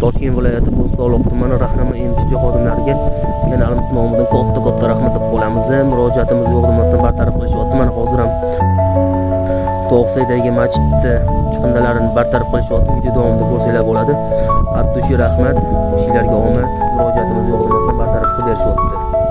Toshkent viloyati Bo'stonliq tumani Rahnama MChJ xodimlariga kanalimiz nomidan katta rahmat deb qolamiz. Murojaatimiz yo'qlamasdan bartaraf qilishyapti. Mana hozir ham To'g'saydagi masjidda chiqindilarni bartaraf qilishyapti. Video davomida ko'rsanglar bo'ladi. Attushi rahmat, ishlarga omad. Murojaatimiz yo'qlamasdan bartaraf qilib berishyapti.